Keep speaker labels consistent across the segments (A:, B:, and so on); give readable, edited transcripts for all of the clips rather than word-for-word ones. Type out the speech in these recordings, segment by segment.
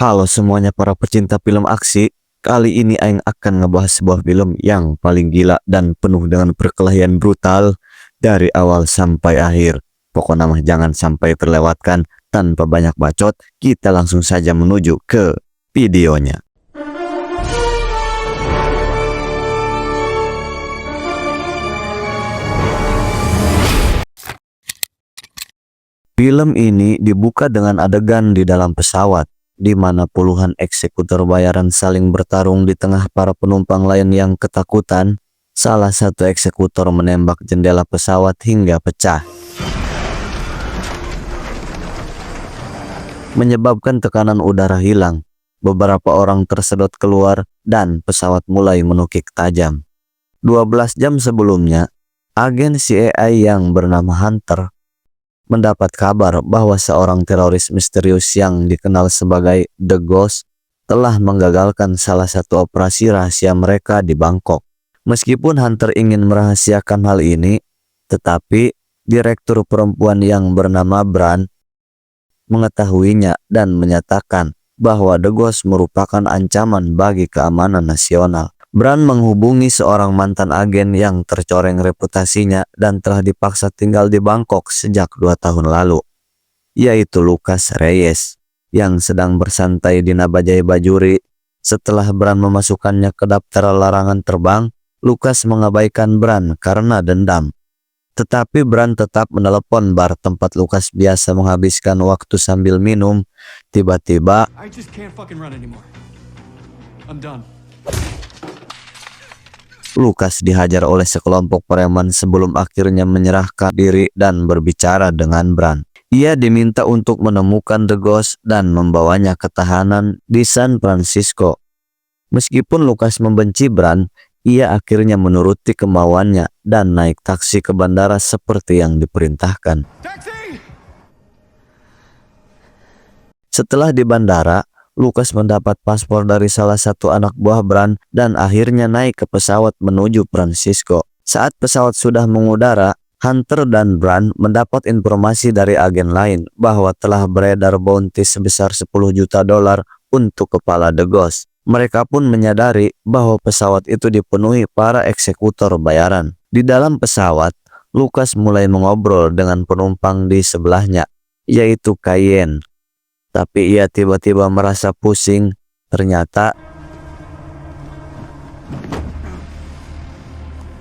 A: Halo semuanya para pecinta film aksi. Kali ini Aing akan ngebahas sebuah film yang paling gila dan penuh dengan perkelahian brutal dari awal sampai akhir. Pokoknya mah jangan sampai terlewatkan. Tanpa banyak bacot, kita langsung saja menuju ke videonya. Film ini dibuka dengan adegan di dalam pesawat, di mana puluhan eksekutor bayaran saling bertarung di tengah para penumpang lain yang ketakutan. Salah satu eksekutor menembak jendela pesawat hingga pecah, menyebabkan tekanan udara hilang. Beberapa orang tersedot keluar dan pesawat mulai menukik tajam. 12 jam sebelumnya, agen CIA yang bernama Hunter mendapat kabar bahwa seorang teroris misterius yang dikenal sebagai The Ghost telah menggagalkan salah satu operasi rahasia mereka di Bangkok. Meskipun Hunter ingin merahasiakan hal ini, tetapi direktur perempuan yang bernama Bran mengetahuinya dan menyatakan bahwa The Ghost merupakan ancaman bagi keamanan nasional. Bran menghubungi seorang mantan agen yang tercoreng reputasinya dan telah dipaksa tinggal di Bangkok sejak 2 tahun lalu, yaitu Lucas Reyes, yang sedang bersantai di Nabajaya Bajuri. Setelah Bran memasukkannya ke daftar larangan terbang, Lucas mengabaikan Bran karena dendam. Tetapi Bran tetap menelepon bar tempat Lucas biasa menghabiskan waktu sambil minum. Tiba-tiba Lucas dihajar oleh sekelompok preman sebelum akhirnya menyerahkan diri dan berbicara dengan Bran. Ia diminta untuk menemukan The Ghost dan membawanya ke tahanan di San Francisco. Meskipun Lucas membenci Bran, ia akhirnya menuruti kemauannya dan naik taksi ke bandara seperti yang diperintahkan. Setelah di bandara, Lucas mendapat paspor dari salah satu anak buah Bran dan akhirnya naik ke pesawat menuju Francisco. Saat pesawat sudah mengudara, Hunter dan Bran mendapat informasi dari agen lain bahwa telah beredar bounty sebesar $10 juta untuk kepala The Ghost. Mereka pun menyadari bahwa pesawat itu dipenuhi para eksekutor bayaran. Di dalam pesawat, Lucas mulai mengobrol dengan penumpang di sebelahnya, yaitu Cayenne. Tapi ia tiba-tiba merasa pusing. Ternyata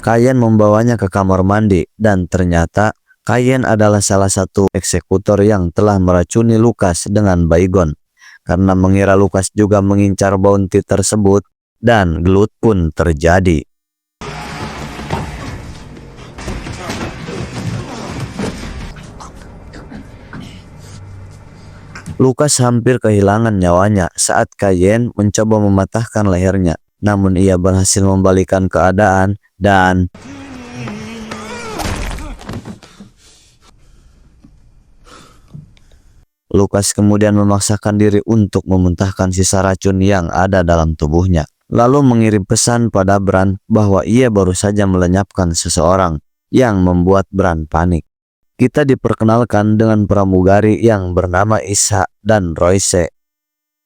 A: Cayenne membawanya ke kamar mandi, dan ternyata Cayenne adalah salah satu eksekutor yang telah meracuni Lucas dengan baygon. Karena mengira Lucas juga mengincar bounty tersebut, dan gelut pun terjadi. Lucas hampir kehilangan nyawanya saat Cayenne mencoba mematahkan lehernya. Namun ia berhasil membalikan keadaan dan Lucas kemudian memaksakan diri untuk memuntahkan sisa racun yang ada dalam tubuhnya. Lalu mengirim pesan pada Bran bahwa ia baru saja melenyapkan seseorang yang membuat Bran panik. Kita diperkenalkan dengan pramugari yang bernama Isha dan Royce.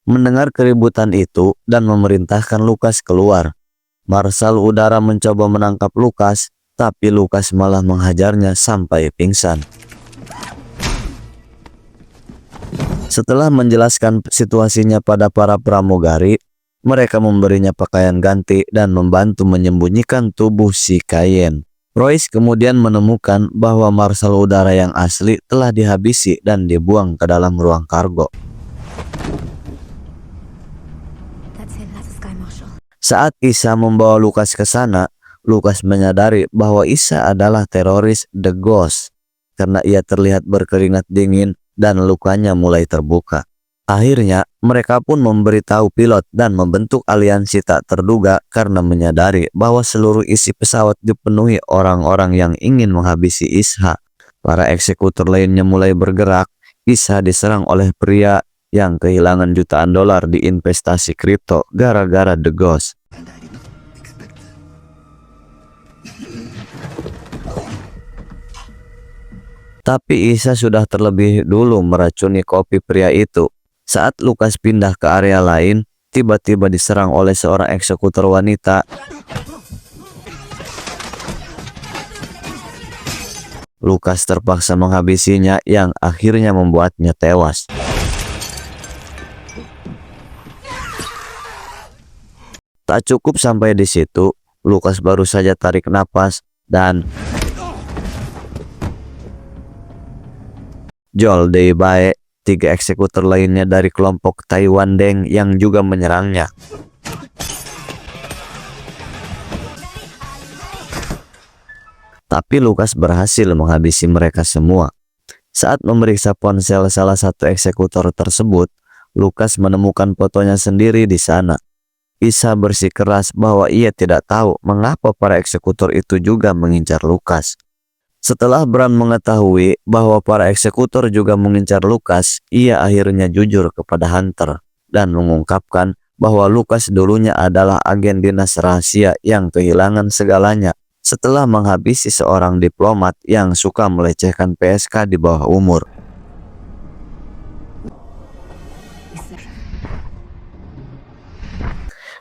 A: Mendengar keributan itu dan memerintahkan Lucas keluar. Marshal udara mencoba menangkap Lucas, tapi Lucas malah menghajarnya sampai pingsan. Setelah menjelaskan situasinya pada para pramugari, mereka memberinya pakaian ganti dan membantu menyembunyikan tubuh si Cayenne. Royce kemudian menemukan bahwa marshal udara yang asli telah dihabisi dan dibuang ke dalam ruang kargo. Saat Isha membawa Lucas ke sana, Lucas menyadari bahwa Isha adalah teroris The Ghost karena ia terlihat berkeringat dingin dan lukanya mulai terbuka. Akhirnya, mereka pun memberitahu pilot dan membentuk aliansi tak terduga karena menyadari bahwa seluruh isi pesawat dipenuhi orang-orang yang ingin menghabisi Isha. Para eksekutor lainnya mulai bergerak. Isha diserang oleh pria yang kehilangan jutaan dolar di investasi kripto gara-gara The Ghost. Tapi Isha sudah terlebih dulu meracuni kopi pria itu. Saat Lucas pindah ke area lain, tiba-tiba diserang oleh seorang eksekutor wanita. Lucas terpaksa menghabisinya yang akhirnya membuatnya tewas. Tak cukup sampai di situ, Lucas baru saja tarik napas dan Joel Daibae, 3 eksekutor lainnya dari kelompok Taiwan Deng yang juga menyerangnya. Tapi Lucas berhasil menghabisi mereka semua. Saat memeriksa ponsel salah satu eksekutor tersebut, Lucas menemukan fotonya sendiri di sana. Isa bersikeras bahwa ia tidak tahu mengapa para eksekutor itu juga mengincar Lucas. Setelah Bran mengetahui bahwa para eksekutor juga mengincar Lucas, ia akhirnya jujur kepada Hunter dan mengungkapkan bahwa Lucas dulunya adalah agen dinas rahasia yang kehilangan segalanya setelah menghabisi seorang diplomat yang suka melecehkan PSK di bawah umur.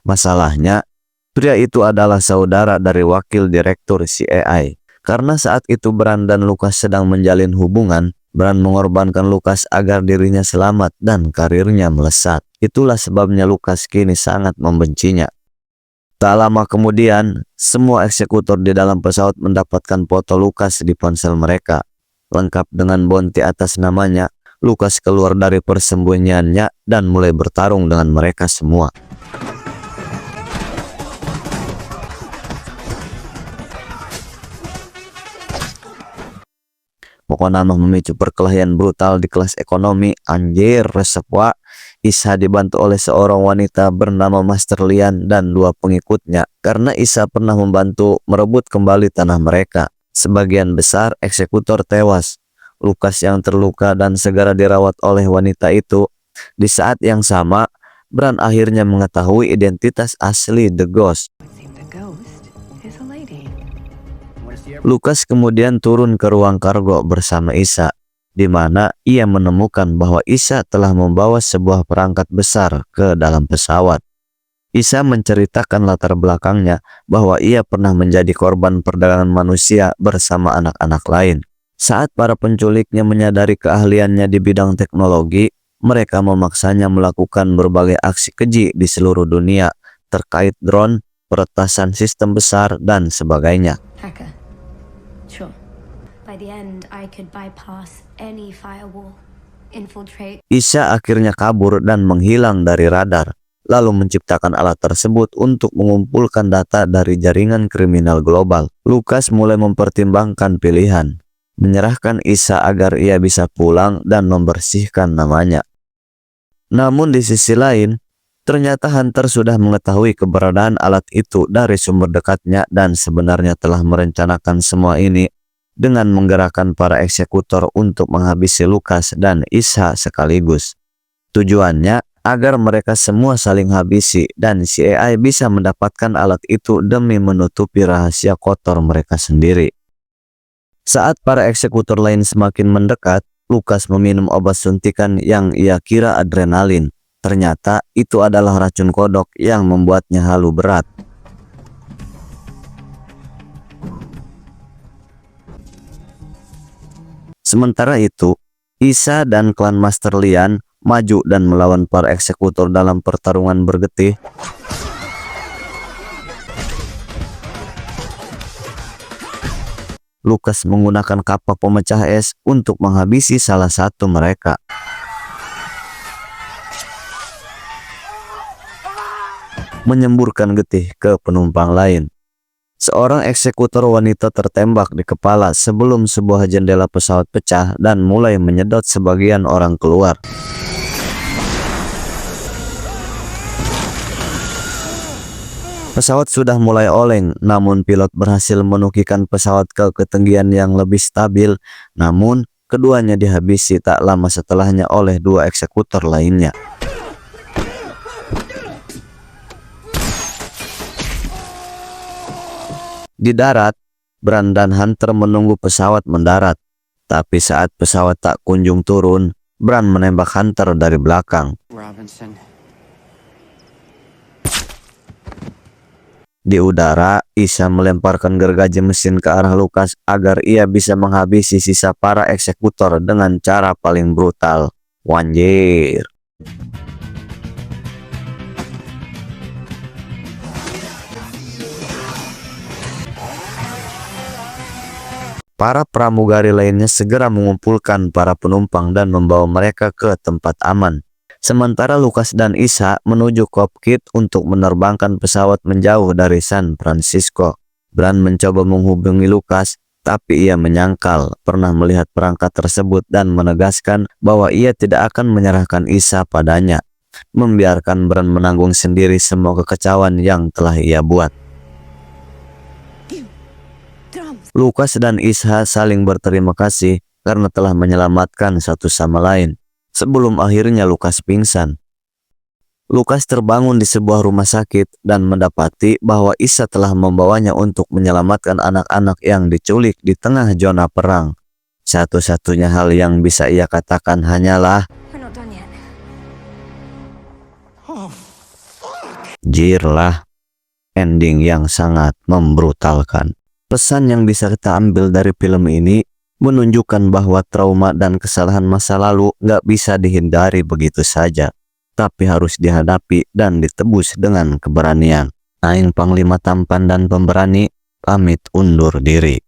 A: Masalahnya, pria itu adalah saudara dari wakil direktur CIA. Karena saat itu Bran dan Lucas sedang menjalin hubungan, Bran mengorbankan Lucas agar dirinya selamat dan karirnya melesat. Itulah sebabnya Lucas kini sangat membencinya. Tak lama kemudian, semua eksekutor di dalam pesawat mendapatkan foto Lucas di ponsel mereka. Lengkap dengan bounty atas namanya, Lucas keluar dari persembunyiannya dan mulai bertarung dengan mereka semua. Pokoknya memicu perkelahian brutal di kelas ekonomi. Anjir, resep wa. Isa dibantu oleh seorang wanita bernama Master Lian dan 2 pengikutnya karena Isa pernah membantu merebut kembali tanah mereka. Sebagian besar eksekutor tewas. Lucas yang terluka dan segera dirawat oleh wanita itu. Di saat yang sama, Bran akhirnya mengetahui identitas asli The Ghost. Lucas kemudian turun ke ruang kargo bersama Isa, di mana ia menemukan bahwa Isa telah membawa sebuah perangkat besar ke dalam pesawat. Isa menceritakan latar belakangnya bahwa ia pernah menjadi korban perdagangan manusia bersama anak-anak lain. Saat para penculiknya menyadari keahliannya di bidang teknologi, mereka memaksanya melakukan berbagai aksi keji di seluruh dunia terkait drone, peretasan sistem besar, dan sebagainya. Isa akhirnya kabur dan menghilang dari radar, lalu menciptakan alat tersebut untuk mengumpulkan data dari jaringan kriminal global. Lucas mulai mempertimbangkan pilihan, menyerahkan Isa agar ia bisa pulang dan membersihkan namanya. Namun di sisi lain, ternyata Hunter sudah mengetahui keberadaan alat itu dari sumber dekatnya dan sebenarnya telah merencanakan semua ini dengan menggerakkan para eksekutor untuk menghabisi Lucas dan Isa sekaligus. Tujuannya agar mereka semua saling habisi dan CIA bisa mendapatkan alat itu demi menutupi rahasia kotor mereka sendiri. Saat para eksekutor lain semakin mendekat, Lucas meminum obat suntikan yang ia kira adrenalin. Ternyata itu adalah racun kodok yang membuatnya halu berat. Sementara itu, Isa dan klan Master Lian maju dan melawan para eksekutor dalam pertarungan bergetih. Lucas menggunakan kapak pemecah es untuk menghabisi salah satu mereka. Menyemburkan getih ke penumpang lain. Seorang eksekutor wanita tertembak di kepala sebelum sebuah jendela pesawat pecah dan mulai menyedot sebagian orang keluar. Pesawat sudah mulai oleng, namun pilot berhasil menukikan pesawat ke ketinggian yang lebih stabil. Namun, keduanya dihabisi tak lama setelahnya oleh 2 eksekutor lainnya. Di darat, Bran dan Hunter menunggu pesawat mendarat. Tapi saat pesawat tak kunjung turun, Bran menembak Hunter dari belakang.
B: Robinson.
A: Di udara, Isa melemparkan gergaji mesin ke arah Lucas agar ia bisa menghabisi sisa para eksekutor dengan cara paling brutal. Wanjir. Para pramugari lainnya segera mengumpulkan para penumpang dan membawa mereka ke tempat aman. Sementara Lucas dan Isa menuju cockpit untuk menerbangkan pesawat menjauh dari San Francisco. Bran mencoba menghubungi Lucas, tapi ia menyangkal pernah melihat perangkat tersebut dan menegaskan bahwa ia tidak akan menyerahkan Isa padanya, membiarkan Bran menanggung sendiri semua kekacauan yang telah ia buat. Lucas dan Isa saling berterima kasih karena telah menyelamatkan satu sama lain. Sebelum akhirnya Lucas pingsan. Lucas terbangun di sebuah rumah sakit dan mendapati bahwa Isa telah membawanya untuk menyelamatkan anak-anak yang diculik di tengah zona perang. Satu-satunya hal yang bisa ia katakan hanyalah, jirlah. Ending yang sangat membrutalkan. Pesan yang bisa kita ambil dari film ini menunjukkan bahwa trauma dan kesalahan masa lalu gak bisa dihindari begitu saja, tapi harus dihadapi dan ditebus dengan keberanian. Aing Panglima Tampan dan Pemberani, pamit undur diri.